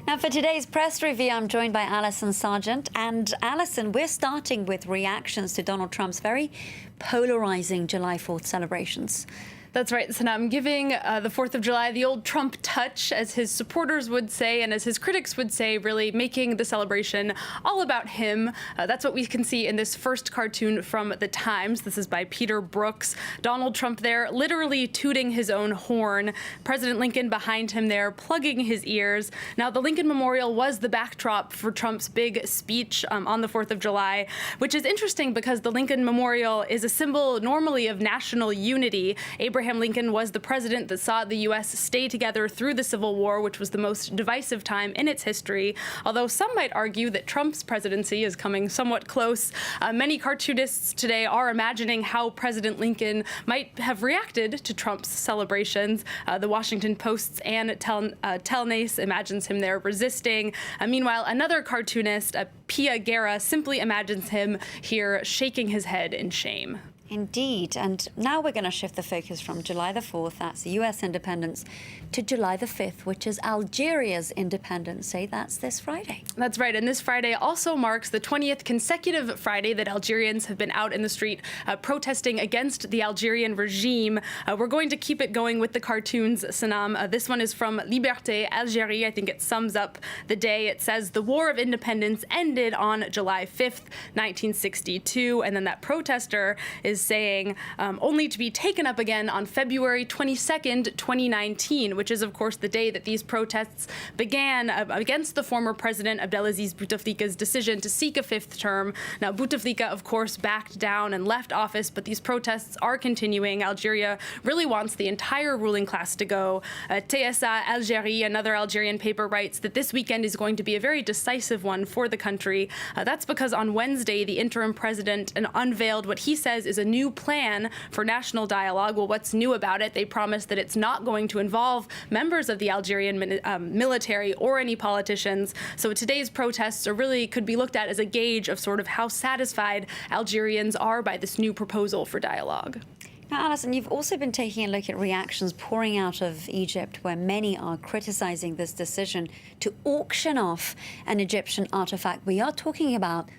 Now, for today's press review, I'm joined by Alison Sargent. And Alison, we're starting with reactions to Donald Trump's very polarizing July 4th celebrations. That's right, Sanam. Giving the 4th of July the old Trump touch, as his supporters would say, and as his critics would say, really making the celebration all about him. That's what we can see in this first cartoon from The Times. This is by Peter Brooks. Donald Trump there literally tooting his own horn. President Lincoln behind him there, plugging his ears. Now, the Lincoln Memorial was the backdrop for Trump's big speech on the 4th of July, which is interesting because the Lincoln Memorial is a symbol normally of national unity. Abraham Lincoln was the president that saw the U.S. stay together through the Civil War, which was the most divisive time in its history. Although some might argue that Trump's presidency is coming somewhat close. Many cartoonists today are imagining how President Lincoln might have reacted to Trump's celebrations. The Washington Post's Ann Telnace imagines him there resisting. Meanwhile, another cartoonist, Pia Guerra, simply imagines him here shaking his head in shame. Indeed. And now we're going to shift the focus from July the 4th, that's U.S. independence, to July the 5th, which is Algeria's Independence Day. That's this Friday. That's right. And this Friday also marks the 20th consecutive Friday that Algerians have been out in the street protesting against the Algerian regime. We're going to keep it going with the cartoons, Sanam. This one is from Liberté, Algérie. I think it sums up the day. It says the War of Independence ended on July 5th, 1962. And then that protester is saying only to be taken up again on February 22nd, 2019, which is, of course, the day that these protests began against the former president Abdelaziz Bouteflika's decision to seek a fifth term. Now, Bouteflika, of course, backed down and left office, but these protests are continuing. Algeria really wants the entire ruling class to go. TSA Algérie, another Algerian paper, writes that this weekend is going to be a very decisive one for the country. That's because on Wednesday, the interim president unveiled what he says is a new plan for national dialogue. Well, what's new about it? They promised that it's not going to involve members of the Algerian military or any politicians. So today's protests could be looked at as a gauge of sort of how satisfied Algerians are by this new proposal for dialogue. Now, Alison, you've also been taking a look at reactions pouring out of Egypt, where many are criticizing this decision to auction off an Egyptian artifact. We are talking about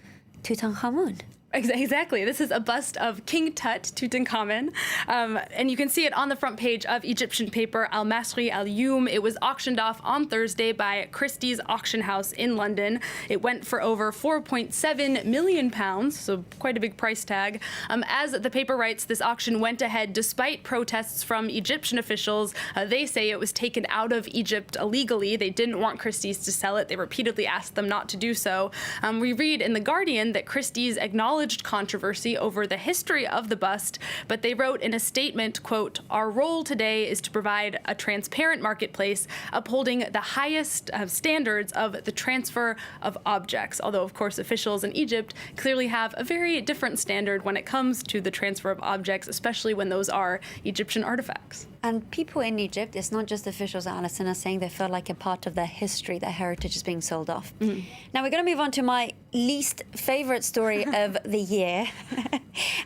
Tutankhamun. Exactly. This is a bust of King Tut, Tutankhamun, and you can see it on the front page of Egyptian paper Al Masri Al Youm. It was auctioned off on Thursday by Christie's auction house in London. It went for over £4.7 million, so quite a big price tag. As the paper writes, this auction went ahead despite protests from Egyptian officials. They say it was taken out of Egypt illegally. They didn't want Christie's to sell it. They repeatedly asked them not to do so. We read in The Guardian that Christie's acknowledged controversy over the history of the bust, but they wrote in a statement, quote, "Our role today is to provide a transparent marketplace upholding the highest standards of the transfer of objects," although, of course, officials in Egypt clearly have a very different standard when it comes to the transfer of objects, especially when those are Egyptian artifacts. And people in Egypt, it's not just officials, Alison, are saying they feel like a part of their history, their heritage is being sold off. Now, we're going to move on to my least favorite story of the year.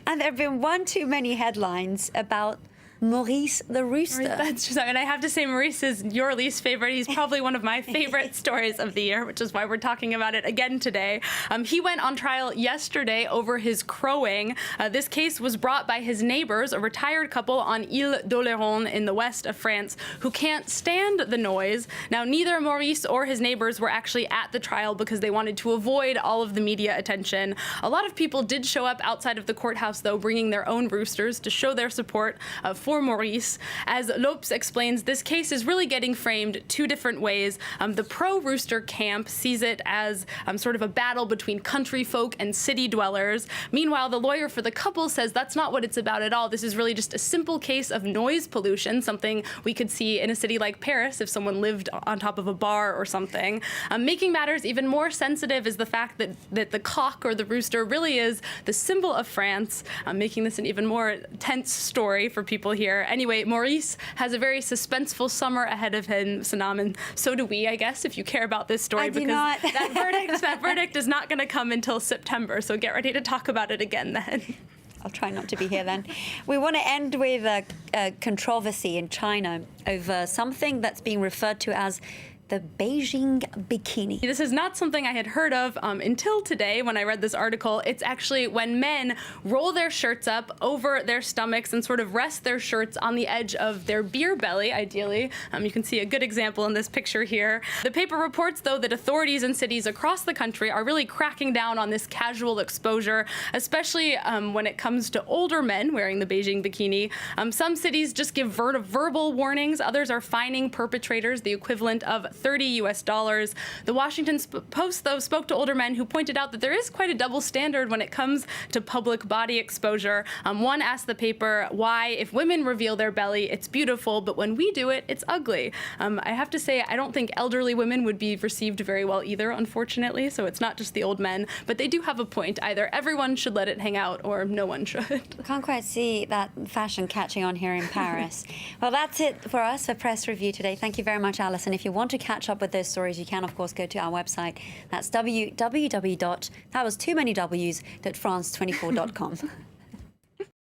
And there have been one too many headlines about Maurice the rooster. That's just, and I have to say, Maurice is your least favorite. He's probably one of my favorite stories of the year, which is why we're talking about it again today. He went on trial yesterday over his crowing. This case was brought by his neighbors, a retired couple on Ile d'Oléron in the west of France, who can't stand the noise. Now, neither Maurice or his neighbors were actually at the trial because they wanted to avoid all of the media attention. A lot of people did show up outside of the courthouse, though, bringing their own roosters to show their support for Maurice. As Lopes explains, this case is really getting framed two different ways. The pro-rooster camp sees it as sort of a battle between country folk and city dwellers. Meanwhile, the lawyer for the couple says that's not what it's about at all. This is really just a simple case of noise pollution, something we could see in a city like Paris if someone lived on top of a bar or something. Making matters even more sensitive is the fact that the cock or the rooster really is the symbol of France, making this an even more tense story for people here. Anyway, Maurice has a very suspenseful summer ahead of him, Sanam, and so do we, I guess, if you care about this story. I do not. that verdict is not going to come until September, so get ready to talk about it again then. I'll try not to be here then. We want to end with a controversy in China over something that's being referred to as the Beijing Bikini. This is not something I had heard of until today when I read this article. It's actually when men roll their shirts up over their stomachs and sort of rest their shirts on the edge of their beer belly, ideally. You can see a good example in this picture here. The paper reports, though, that authorities in cities across the country are really cracking down on this casual exposure, especially when it comes to older men wearing the Beijing Bikini. Some cities just give verbal warnings. Others are fining perpetrators the equivalent of $30. The Washington Post, though, spoke to older men who pointed out that there is quite a double standard when it comes to public body exposure. One asked the paper why, if women reveal their belly, it's beautiful, but when we do it, it's ugly. I have to say, I don't think elderly women would be received very well either, unfortunately, so it's not just the old men, but they do have a point. Either everyone should let it hang out or no one should. I can't quite see that fashion catching on here in Paris. Well, that's it for us for Press Review today. Thank you very much, Alison. If you want to catch up with those stories, you can, of course, go to our website. That's www.france24.com.